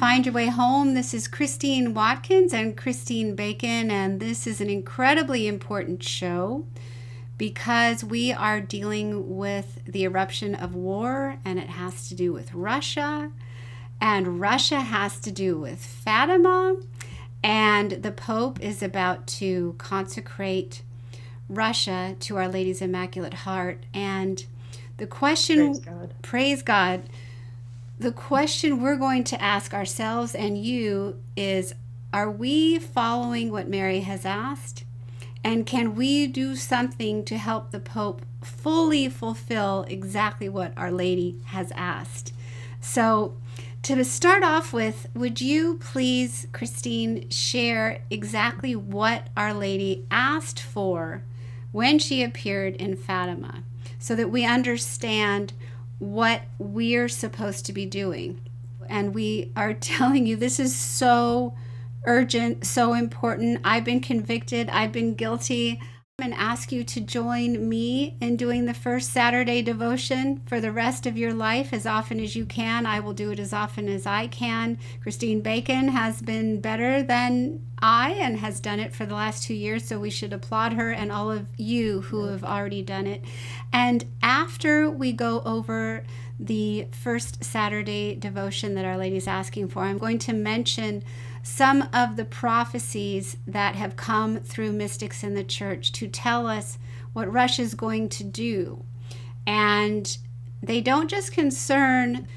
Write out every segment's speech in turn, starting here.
Find Your Way Home. This is Christine Watkins and Christine Bacon, and this is an incredibly important show because we are dealing with the eruption of war, and it has to do with Russia, and Russia has to do with Fatima, and the Pope is about to consecrate Russia to Our Lady's Immaculate Heart. And the question, praise God, the question we're going to ask ourselves and you is, are we following what Mary has asked? And can we do something to help the Pope fully fulfill exactly what Our Lady has asked? So to start off with, would you please, Christine, share exactly what Our Lady asked for when she appeared in Fatima, so that we understand what we're supposed to be doing? And we are telling you, this is so urgent, so important. I've been convicted, I've been guilty. And ask you to join me in doing the first Saturday devotion for the rest of your life as often as you can. I will do it as often as I can. Christine Bacon has been better than I and has done it for the last 2 years, so we should applaud her and all of you who have already done it. And after we go over the first Saturday devotion that Our Lady's asking for, I'm going to mention some of the prophecies that have come through mystics in the church to tell us what Russia is going to do. And they don't just concern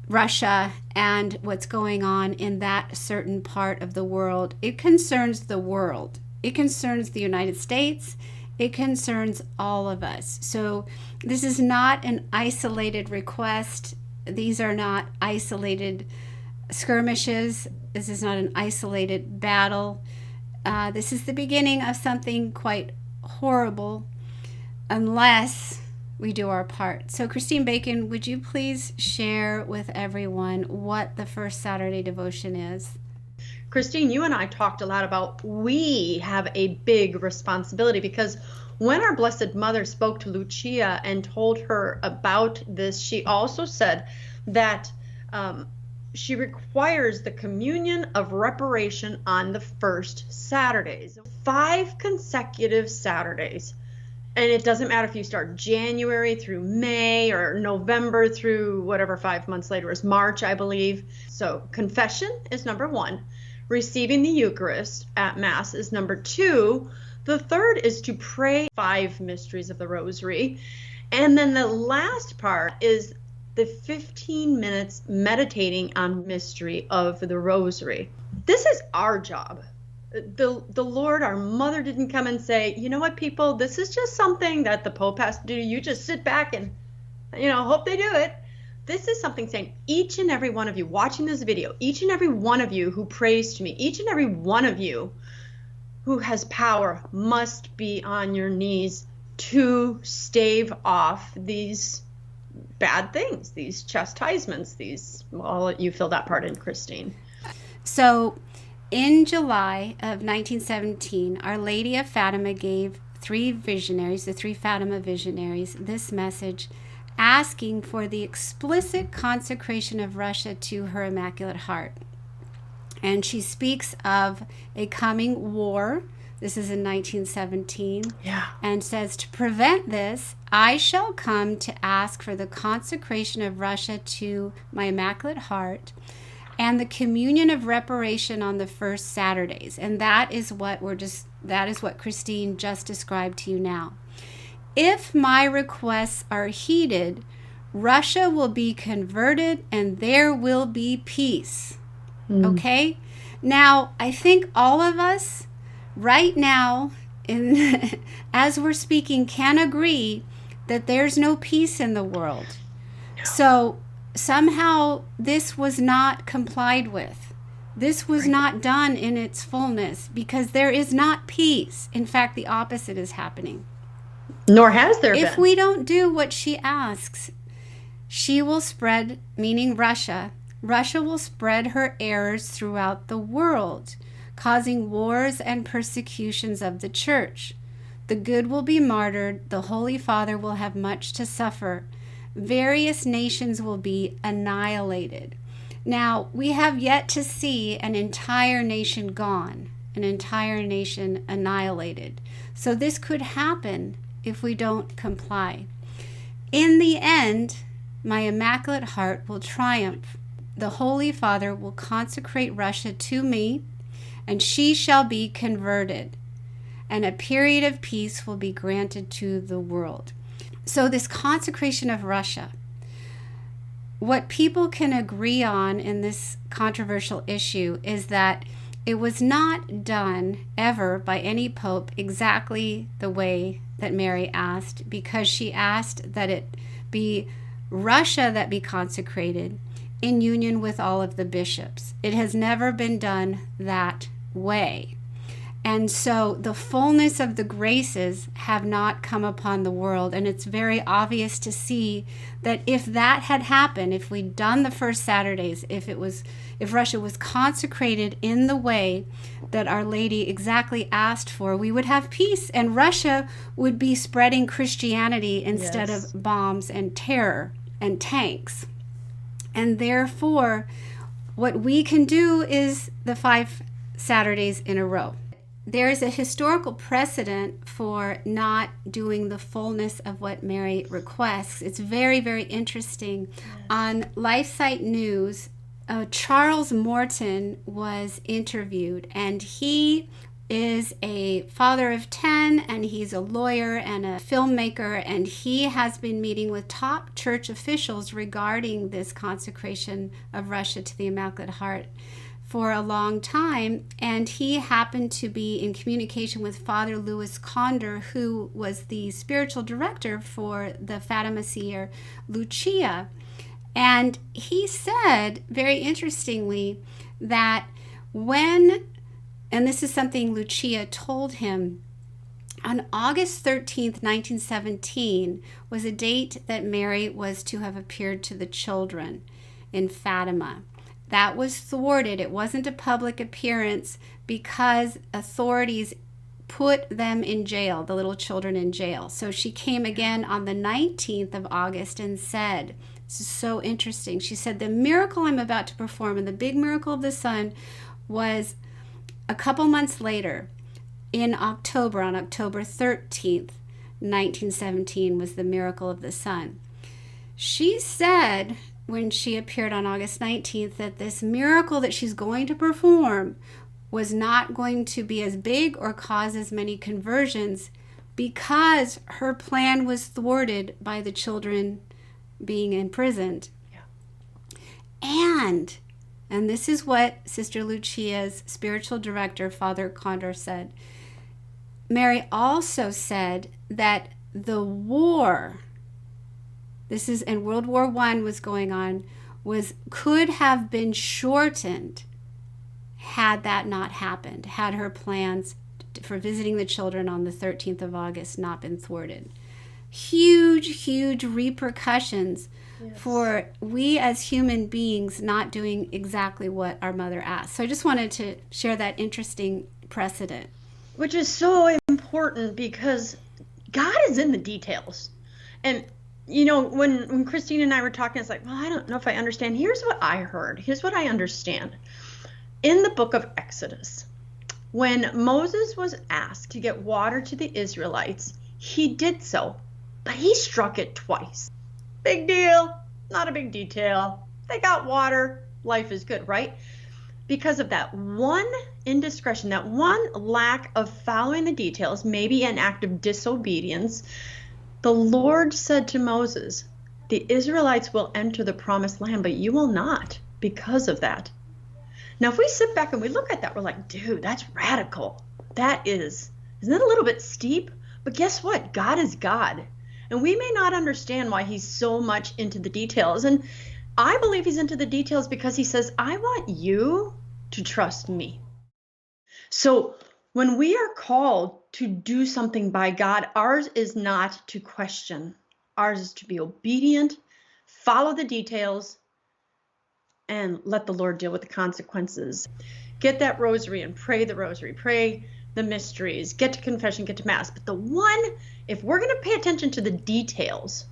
Russia and what's going on in that certain part of the world. It concerns the world. It concerns the United States. It concerns all of us. So this is not an isolated request. These are not isolated skirmishes. This is not an isolated battle. This is the beginning of something quite horrible unless we do our part. So Christine Bacon, would you please share with everyone what the first Saturday devotion is? Christine, you and I talked a lot about we have a big responsibility, because when our Blessed Mother spoke to Lucia and told her about this, she also said that she requires the communion of reparation on the first Saturdays, 5 consecutive Saturdays. And it doesn't matter if you start January through May or November through whatever 5 months later is March, I believe. So confession is number 1. Receiving the Eucharist at Mass is number 2. The third is to pray 5 mysteries of the Rosary. And then the last part is the 15 minutes meditating on mystery of the Rosary. This is our job. The Lord, our Mother, didn't come and say, you know what, people, this is just something that the Pope has to do. You just sit back and, hope they do it. This is something saying each and every one of you watching this video, each and every one of you who prays to me, each and every one of you who has power must be on your knees to stave off these bad things, these chastisements, I'll let you fill that part in, Christine. So in July of 1917, Our Lady of Fatima gave 3 visionaries, the 3 Fatima visionaries, this message asking for the explicit consecration of Russia to her Immaculate Heart. And she speaks of a coming war. This is in 1917. Yeah. And says, to prevent this, I shall come to ask for the consecration of Russia to my Immaculate Heart and the communion of reparation on the first Saturdays. And that is what Christine just described to you now. If my requests are heeded, Russia will be converted and there will be peace. Okay? Now, I think all of us right now, as we're speaking, can agree that there's no peace in the world. No. So somehow this was not complied with. This was not done in its fullness because there is not peace. In fact, the opposite is happening. Nor has there been. If we don't do what she asks, she will spread, meaning Russia will spread her errors throughout the world, causing wars and persecutions of the church. The good will be martyred. The Holy Father will have much to suffer. Various nations will be annihilated. Now, we have yet to see an entire nation gone, an entire nation annihilated. So this could happen if we don't comply. In the end, my Immaculate Heart will triumph. The Holy Father will consecrate Russia to me, and she shall be converted, and a period of peace will be granted to the world. So this consecration of Russia, what people can agree on in this controversial issue is that it was not done ever by any pope exactly the way that Mary asked, because she asked that it be Russia that be consecrated in union with all of the bishops. It has never been done that way. And so the fullness of the graces have not come upon the world. And it's very obvious to see that if that had happened, if we'd done the first Saturdays, if Russia was consecrated in the way that Our Lady exactly asked for, we would have peace, and Russia would be spreading Christianity instead of bombs and terror and tanks. And therefore, what we can do is the 5 Saturdays in a row. There is a historical precedent for not doing the fullness of what Mary requests. It's very, very interesting. Yes. On LifeSite News, Charles Morton was interviewed, and he is a father of 10, and he's a lawyer and a filmmaker, and he has been meeting with top church officials regarding this consecration of Russia to the Immaculate Heart for a long time. And he happened to be in communication with Father Louis Condor, who was the spiritual director for the Fatima seer Lucia. And he said, very interestingly, that and this is something Lucia told him, on August 13th, 1917, was a date that Mary was to have appeared to the children in Fatima. That was thwarted. It wasn't a public appearance because authorities put them in jail, the little children in jail. So she came again on the 19th of August and said, this is so interesting, she said, the miracle I'm about to perform, and the big miracle of the Son, was a couple months later in October, on October 13th, 1917, was the miracle of the Son. She said, when she appeared on August 19th, that this miracle that she's going to perform was not going to be as big or cause as many conversions because her plan was thwarted by the children being imprisoned. Yeah. And this is what Sister Lucia's spiritual director, Father Condor, said. Mary also said that the war, this is, and World War I was going on, could have been shortened had that not happened, had her plans for visiting the children on the 13th of August not been thwarted. Huge, huge repercussions. Yes. For we as human beings not doing exactly what our mother asked. So I just wanted to share that interesting precedent. Which is so important because God is in the details. And you know, when Christine and I were talking, it's like, well, I don't know if I understand. Here's what I heard. Here's what I understand. In the book of Exodus, when Moses was asked to get water to the Israelites, he did so, but he struck it twice. Big deal, not a big detail. They got water, life is good, right? Because of that one indiscretion, that one lack of following the details, maybe an act of disobedience, the Lord said to Moses, the Israelites will enter the promised land, but you will not because of that. Now, if we sit back and we look at that, we're like, dude, that's radical. Isn't that a little bit steep? But guess what? God is God. And we may not understand why he's so much into the details. And I believe he's into the details because he says, I want you to trust me. So when we are called to do something by God, ours is not to question. Ours is to be obedient, follow the details, and let the Lord deal with the consequences. Get that rosary and pray the rosary, pray the mysteries, get to confession, get to Mass. But if we're going to pay attention to the details,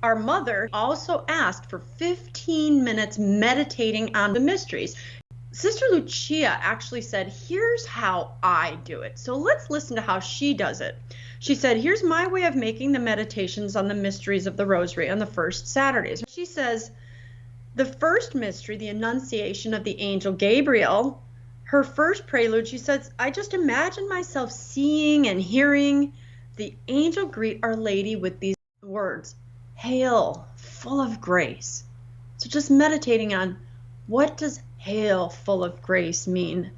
Our mother also asked for 15 minutes meditating on the mysteries. Sister Lucia actually said, here's how I do it. So let's listen to how she does it. She said, here's my way of making the meditations on the mysteries of the Rosary on the first Saturdays. She says, the first mystery, the Annunciation of the angel Gabriel, her first prelude, she says, I just imagine myself seeing and hearing the angel greet Our Lady with these words, Hail, full of grace. So just meditating on, what does hail, full of grace mean?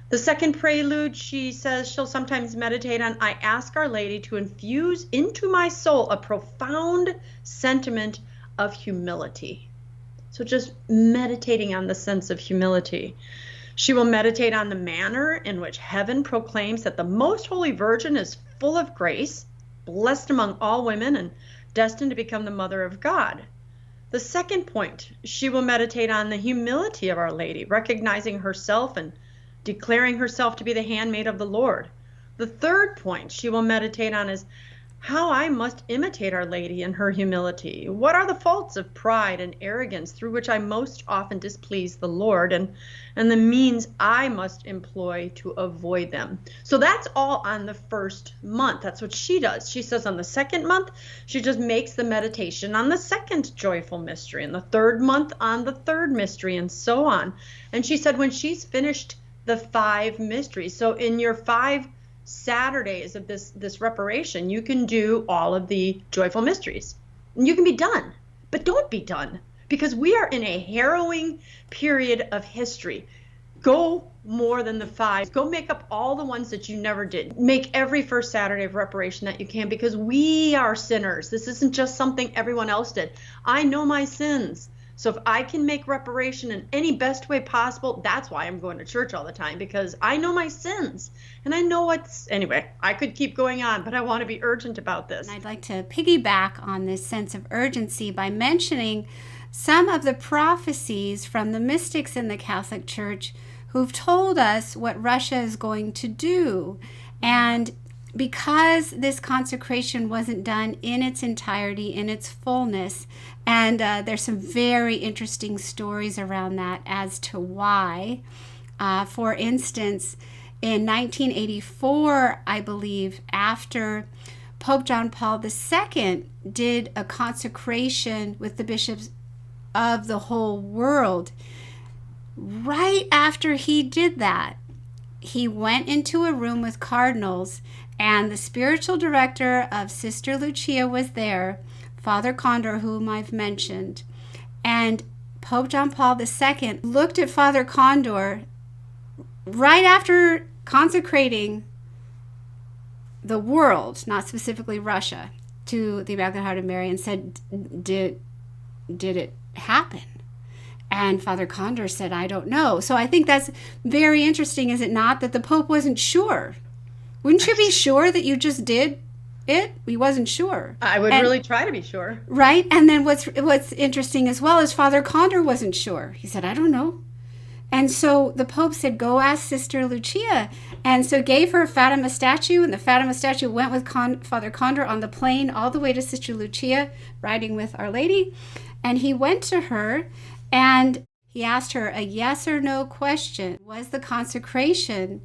The second prelude, she says she'll sometimes meditate on, I ask Our Lady to infuse into my soul a profound sentiment of humility. So just meditating on the sense of humility. She will meditate on the manner in which heaven proclaims that the Most Holy Virgin is full of grace, blessed among all women, and destined to become the Mother of God. The second point, she will meditate on the humility of Our Lady, recognizing herself and declaring herself to be the handmaid of the Lord. The third point she will meditate on is how I must imitate Our Lady in her humility. What are the faults of pride and arrogance through which I most often displease the Lord, and the means I must employ to avoid them? So that's all on the first month. That's what she does. She says on the second month, she just makes the meditation on the second joyful mystery, and the third month on the third mystery, and so on. And she said when she's finished the 5 mysteries, so in your 5 Saturdays of this reparation, you can do all of the joyful mysteries. And you can be done, but don't be done, because we are in a harrowing period of history. Go more than the 5. Go make up all the ones that you never did. Make every first Saturday of reparation that you can, because we are sinners. This isn't just something everyone else did. I know my sins. So if I can make reparation in any best way possible, that's why I'm going to church all the time, because I know my sins and I know anyway, I could keep going on, but I want to be urgent about this. And I'd like to piggyback on this sense of urgency by mentioning some of the prophecies from the mystics in the Catholic Church who've told us what Russia is going to do. And because this consecration wasn't done in its entirety, in its fullness, and there's some very interesting stories around that as to why. For instance, in 1984, I believe, after Pope John Paul II did a consecration with the bishops of the whole world, right after he did that, he went into a room with cardinals, and the spiritual director of Sister Lucia was there, Father Condor, whom I've mentioned. And Pope John Paul II looked at Father Condor right after consecrating the world, not specifically Russia, to the Immaculate Heart of Mary, and said, did it happen? And Father Condor said, I don't know. So I think that's very interesting, is it not, that the Pope wasn't sure? Wouldn't you be sure that you just did it? He wasn't sure. I would really try to be sure. Right? And then what's interesting as well is Father Condor wasn't sure. He said, I don't know. And so the Pope said, go ask Sister Lucia. And so gave her a Fatima statue, and the Fatima statue went with Father Condor on the plane all the way to Sister Lucia, riding with Our Lady. And he went to her and he asked her a yes or no question. Was the consecration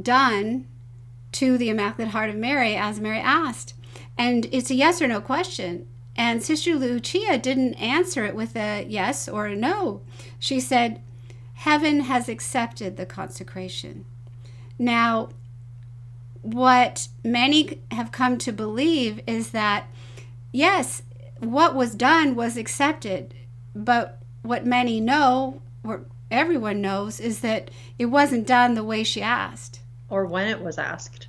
done to the Immaculate Heart of Mary, as Mary asked? And it's a yes or no question. And Sister Lucia didn't answer it with a yes or a no. She said, heaven has accepted the consecration. Now, what many have come to believe is that, yes, what was done was accepted. But what many know, or everyone knows, is that it wasn't done the way she asked. Or when it was asked.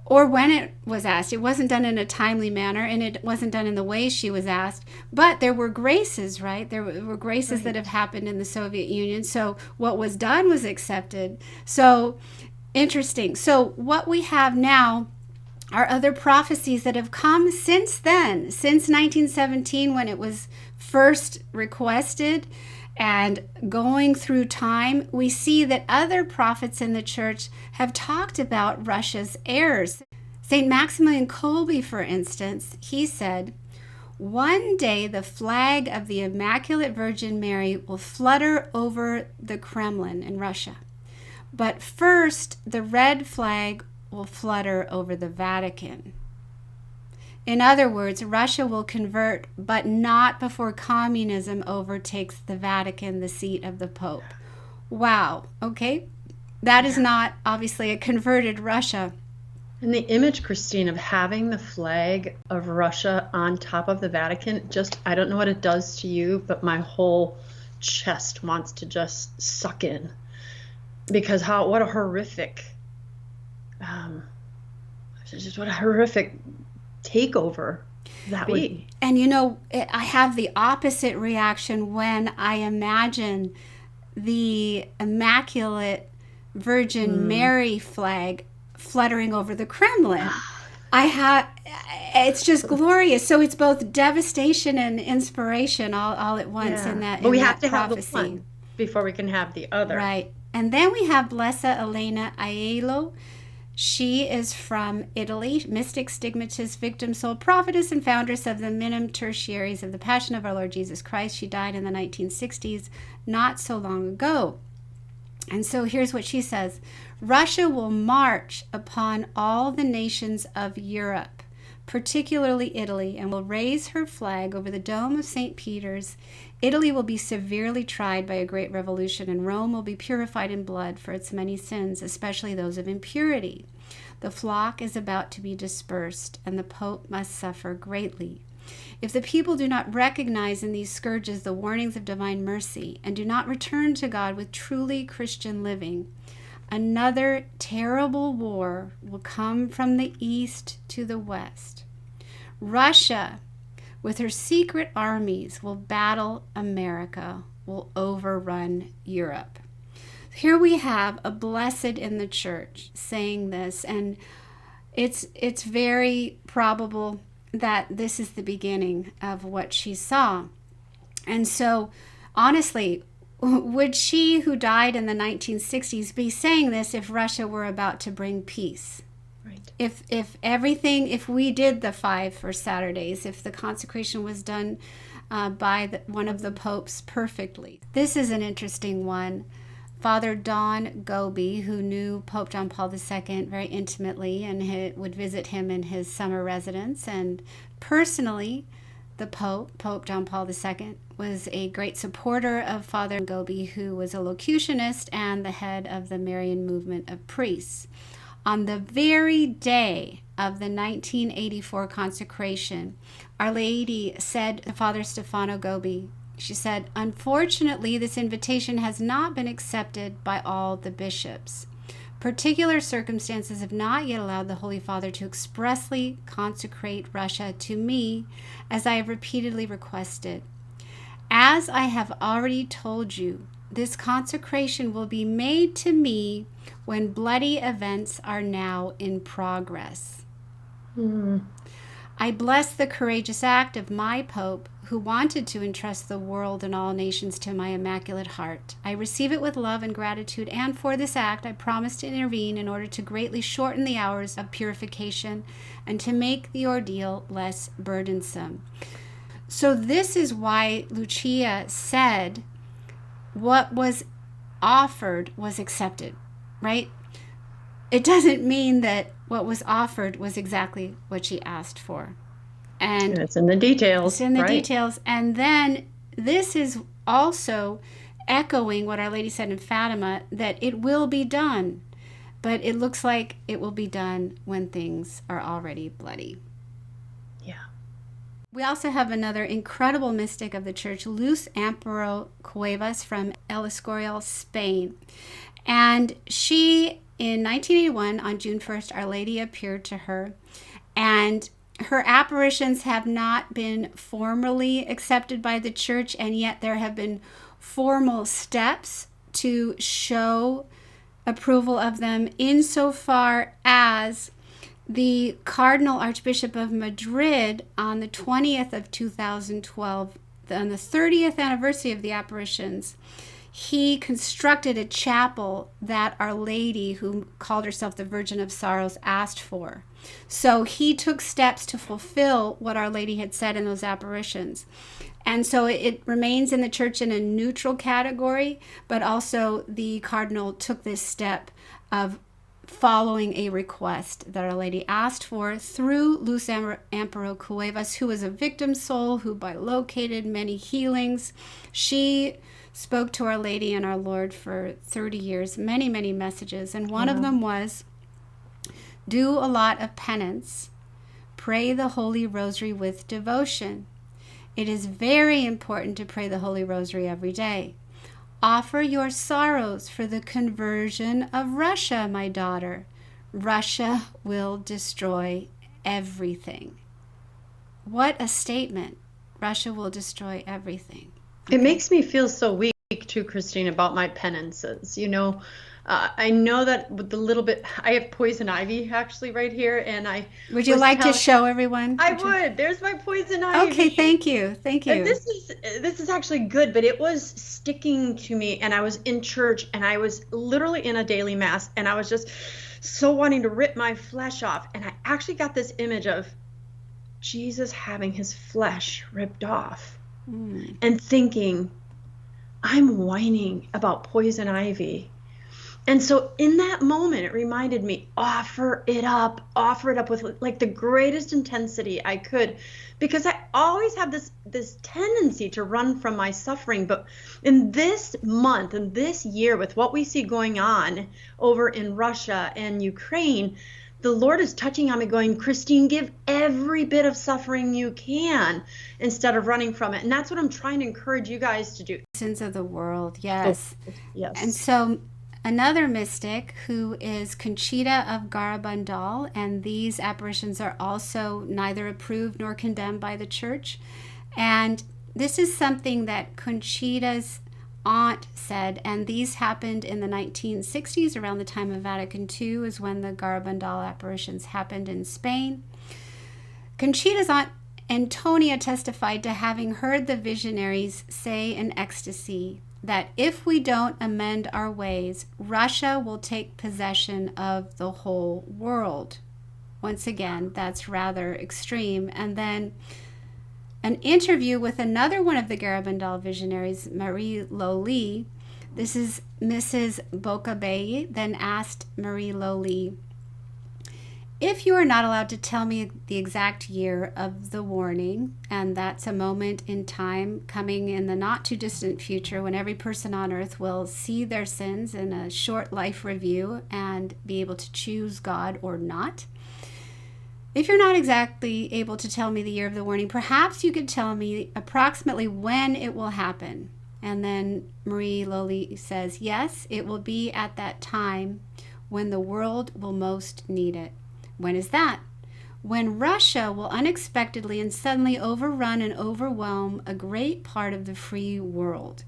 Or when it was asked. It wasn't done in a timely manner, and it wasn't done in the way she was asked. But there were graces, right? There were graces that have happened in the Soviet Union. So what was done was accepted. So interesting. So what we have now are other prophecies that have come since then, since 1917, when it was first requested. And going through time, we see that other prophets in the church have talked about Russia's heirs. St. Maximilian Kolbe, for instance, he said, One day the flag of the Immaculate Virgin Mary will flutter over the Kremlin in Russia. But first, the red flag will flutter over the Vatican. In other words, Russia will convert, but not before communism overtakes the Vatican, the seat of the Pope. Wow. Okay. That is not obviously a converted Russia. And the image, Christine, of having the flag of Russia on top of the Vatican, just, I don't know what it does to you, but my whole chest wants to just suck in. Because what a horrific, what a horrific takeover that would be. And you know, I have the opposite reaction when I imagine the Immaculate Virgin Mary flag fluttering over the Kremlin. It's just glorious. So it's both devastation and inspiration all at once in that. But we have to prophecy. have the one before we can have the other. Right. And then we have Blessed Elena Aiello. She is from Italy, mystic, stigmatist, victim, soul, prophetess, and foundress of the Minim Tertiaries of the Passion of our Lord Jesus Christ. She died in the 1960s, not so long ago. And so here's what she says. Russia will march upon all the nations of Europe, particularly Italy, and will raise her flag over the dome of St. Peter's. Italy will be severely tried by a great revolution, and Rome will be purified in blood for its many sins, especially those of impurity. The flock is about to be dispersed, and the Pope must suffer greatly. If the people do not recognize in these scourges the warnings of divine mercy, and do not return to God with truly Christian living, another terrible war will come from the east to the west. Russia, with her secret armies, will battle America, will overrun Europe. Here we have a blessed in the church saying this, and it's very probable that this is the beginning of what she saw. And so, honestly, would she who died in the 1960s be saying this if Russia were about to bring peace? Right. If we did the 5 for Saturdays, if the consecration was done by one of the popes perfectly. This is an interesting one. Father Don Goby, who knew Pope John Paul II very intimately and would visit him in his summer residence, and personally, the Pope John Paul II, was a great supporter of Father Goby, who was a locutionist and the head of the Marian movement of priests. On the very day of the 1984 consecration, Our Lady said to Father Stefano Goby, she said, "Unfortunately, this invitation has not been accepted by all the bishops. Particular circumstances have not yet allowed the Holy Father to expressly consecrate Russia to me, as I have repeatedly requested. As I have already told you, this consecration will be made to me when bloody events are now in progress." I bless the courageous act of my Pope, who wanted to entrust the world and all nations to my Immaculate Heart. I receive it with love and gratitude, and for this act I promise to intervene in order to greatly shorten the hours of purification and to make the ordeal less burdensome. So this is why Lucia said what was offered was accepted, right? It doesn't mean that what was offered was exactly what she asked for. And it's in the details. It's in the details. And then this is also echoing what Our Lady said in Fatima, that it will be done. But it looks like it will be done when things are already bloody. Yeah. We also have another incredible mystic of the church, Luz Amparo Cuevas from El Escorial, Spain. And she, in 1981, on June 1st, Our Lady appeared to her, and her apparitions have not been formally accepted by the church, and yet there have been formal steps to show approval of them, insofar as the Cardinal Archbishop of Madrid on the 20th of 2012, on the 30th anniversary of the apparitions, he constructed a chapel that Our Lady, who called herself the Virgin of Sorrows, asked for. So he took steps to fulfill what Our Lady had said in those apparitions. And so it remains in the church in a neutral category, but also the cardinal took this step of following a request that Our Lady asked for through Lucio Aiello Cuevas, who was a victim soul who bilocated many healings. She spoke to Our Lady and our Lord for 30 years, many, many messages. And one of them was, do a lot of penance, pray the Holy Rosary with devotion. It is very important to pray the Holy Rosary every day. Offer your sorrows for the conversion of Russia, my daughter. Russia will destroy everything. What a statement. Russia will destroy everything. It makes me feel so weak too, Christine, about my penances. I know that with the little bit, I have poison ivy actually right here, and I would you like to show everyone? I would. There's my poison ivy. Okay, thank you. And this is actually good, but it was sticking to me, and I was in church, and I was literally in a daily mass, and I was just so wanting to rip my flesh off, and I actually got this image of Jesus having his flesh ripped off, and thinking, I'm whining about poison ivy. And so in that moment, it reminded me, offer it up with like the greatest intensity I could, because I always have this tendency to run from my suffering. But in this month and this year, with what we see going on over in Russia and Ukraine, the Lord is touching on me going, Christine, give every bit of suffering you can instead of running from it. And that's what I'm trying to encourage you guys to do. Sins of the world, yes. Yes. And so another mystic who is Conchita of Garabandal, and these apparitions are also neither approved nor condemned by the church. And this is something that Conchita's aunt said, and these happened in the 1960s, around the time of Vatican II is when the Garabandal apparitions happened in Spain. Conchita's aunt Antonia testified to having heard the visionaries say in ecstasy that if we don't amend our ways, Russia will take possession of the whole world. Once again, that's rather extreme. And then an interview with another one of the Garabandal visionaries, Marie Loli. This is Mrs. Bocabey, then asked Marie Loli, if you are not allowed to tell me the exact year of the warning, and that's a moment in time coming in the not too distant future when every person on earth will see their sins in a short life review and be able to choose God or not. If you're not exactly able to tell me the year of the warning, perhaps you could tell me approximately when it will happen. And then Marie Loli says, yes, it will be at that time when the world will most need it. When is that? When Russia will unexpectedly and suddenly overrun and overwhelm a great part of the free world.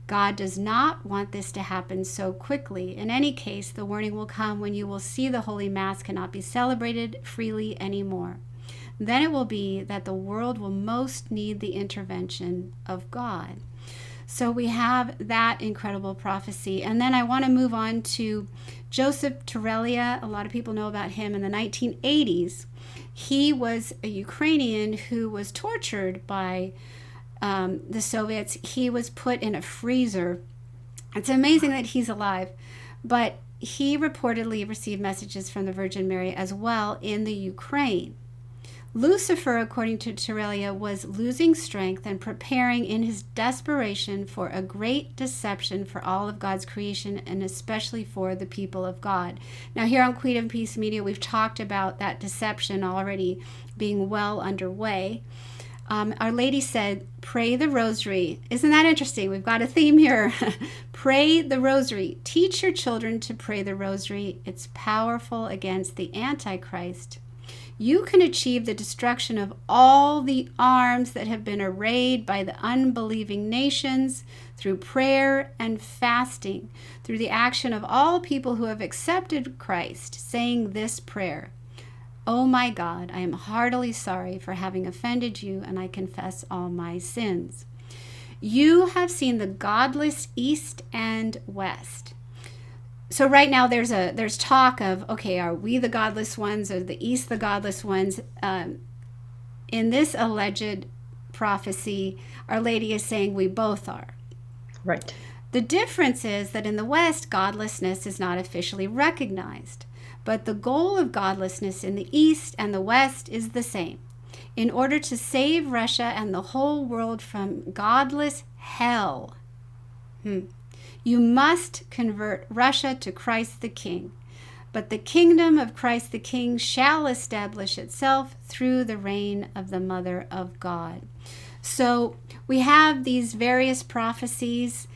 God does not want this to happen so quickly. In any case, the warning will come when you will see the Holy Mass cannot be celebrated freely anymore. Then it will be that the world will most need the intervention of God. So we have that incredible prophecy. And then I want to move on to Joseph Terelia. A lot of people know about him in the 1980s. He was a Ukrainian who was tortured by the Soviets. He was put in a freezer. It's amazing that he's alive. But he reportedly received messages from the Virgin Mary as well in the Ukraine. Lucifer, according to Terelia, was losing strength and preparing in his desperation for a great deception for all of God's creation and especially for the people of God. Now, here on Queen of Peace Media, we've talked about that deception already being well underway. Our Lady said, pray the rosary. Isn't that interesting? We've got a theme here. Pray the rosary. Teach your children to pray the rosary. It's powerful against the Antichrist. You can achieve the destruction of all the arms that have been arrayed by the unbelieving nations through prayer and fasting, through the action of all people who have accepted Christ, saying this prayer. Oh my God, I am heartily sorry for having offended you, and I confess all my sins. You have seen the godless East and West. So right now there's talk of, okay, are we the godless ones or the East the godless ones? In this alleged prophecy, Our Lady is saying we both are. Right. The difference is that in the West, godlessness is not officially recognized, but the goal of godlessness in the East and the West is the same. In order to save Russia and the whole world from godless hell, you must convert Russia to Christ the King. But the kingdom of Christ the King shall establish itself through the reign of the Mother of God. So we have these various prophecies,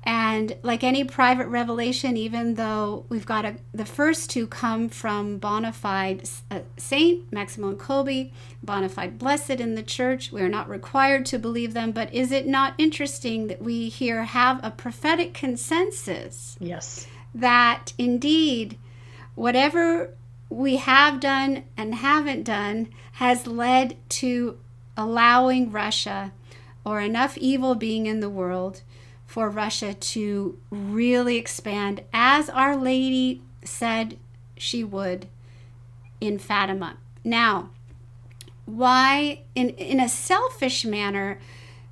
and like any private revelation, even though we've got the first two come from bona fide saint, Maximilian Kolbe, bona fide blessed in the church. We are not required to believe them, but is it not interesting that we here have a prophetic consensus? Yes. That indeed, whatever we have done and haven't done has led to allowing Russia, or enough evil being in the world, for Russia to really expand, as Our Lady said she would in Fatima. Now, why, in a selfish manner,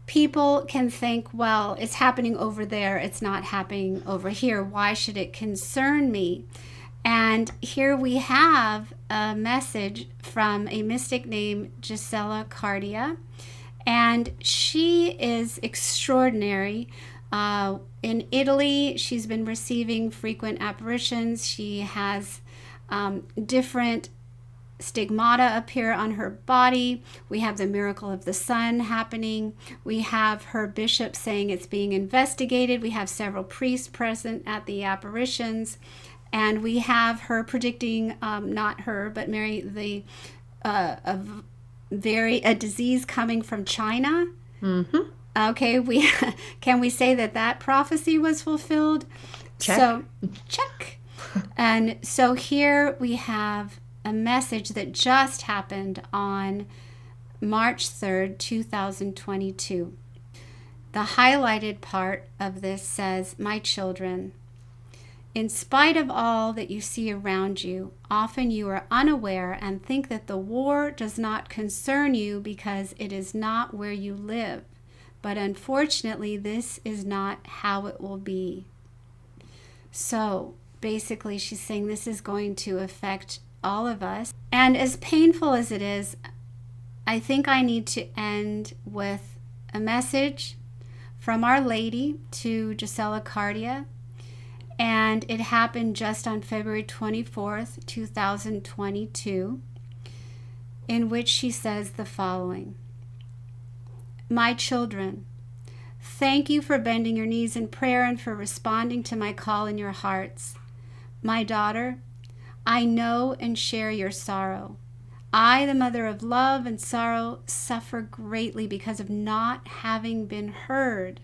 people can think, well, it's happening over there, it's not happening over here. Why should it concern me? And here we have a message from a mystic named Gisela Cardia, and she is extraordinary. In Italy, she's been receiving frequent apparitions. She has different stigmata appear on her body. We have the miracle of the sun happening. We have her bishop saying it's being investigated. We have several priests present at the apparitions. And we have her predicting, not her, but Mary, a disease coming from China. Mm-hmm. Okay, can we say that prophecy was fulfilled? Check. So, check. And so here we have a message that just happened on March 3rd, 2022. The highlighted part of this says, "My children, in spite of all that you see around you, often you are unaware and think that the war does not concern you because it is not where you live. But unfortunately, this is not how it will be." So basically, she's saying this is going to affect all of us. And as painful as it is, I think I need to end with a message from Our Lady to Gisela Cardia. And it happened just on February 24th, 2022, in which she says the following: "My children, thank you for bending your knees in prayer and for responding to my call in your hearts. My daughter, I know and share your sorrow. I, the mother of love and sorrow, suffer greatly because of not having been heard.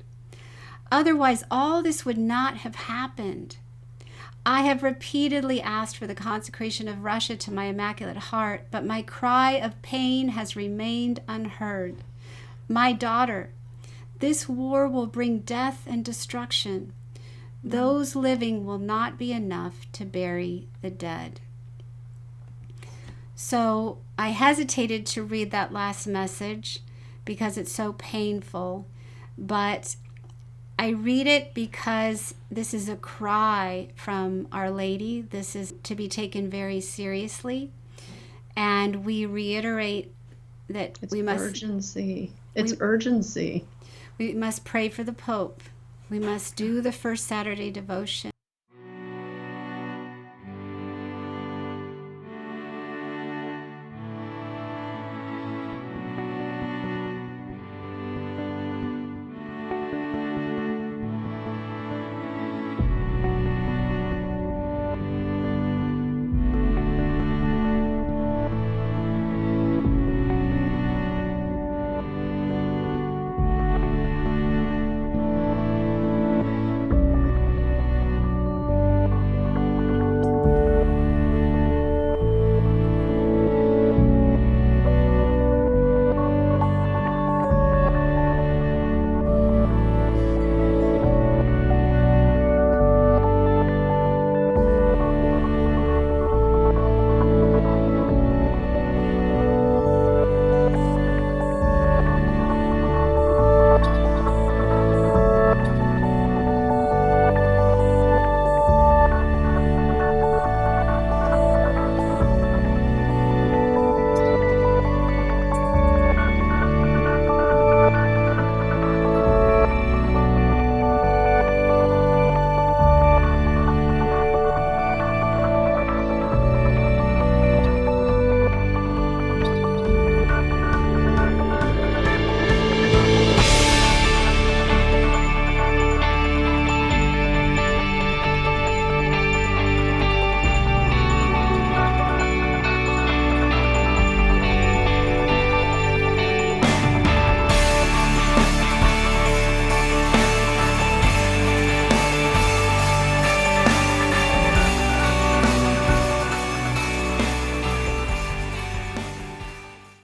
Otherwise, all this would not have happened. I have repeatedly asked for the consecration of Russia to my Immaculate Heart, but my cry of pain has remained unheard. My daughter, this war will bring death and destruction. Those living will not be enough to bury the dead." So I hesitated to read that last message because it's so painful, but I read it because this is a cry from Our Lady. This is to be taken very seriously. And we reiterate that It's urgency. We must pray for the Pope. We must do the first Saturday devotion.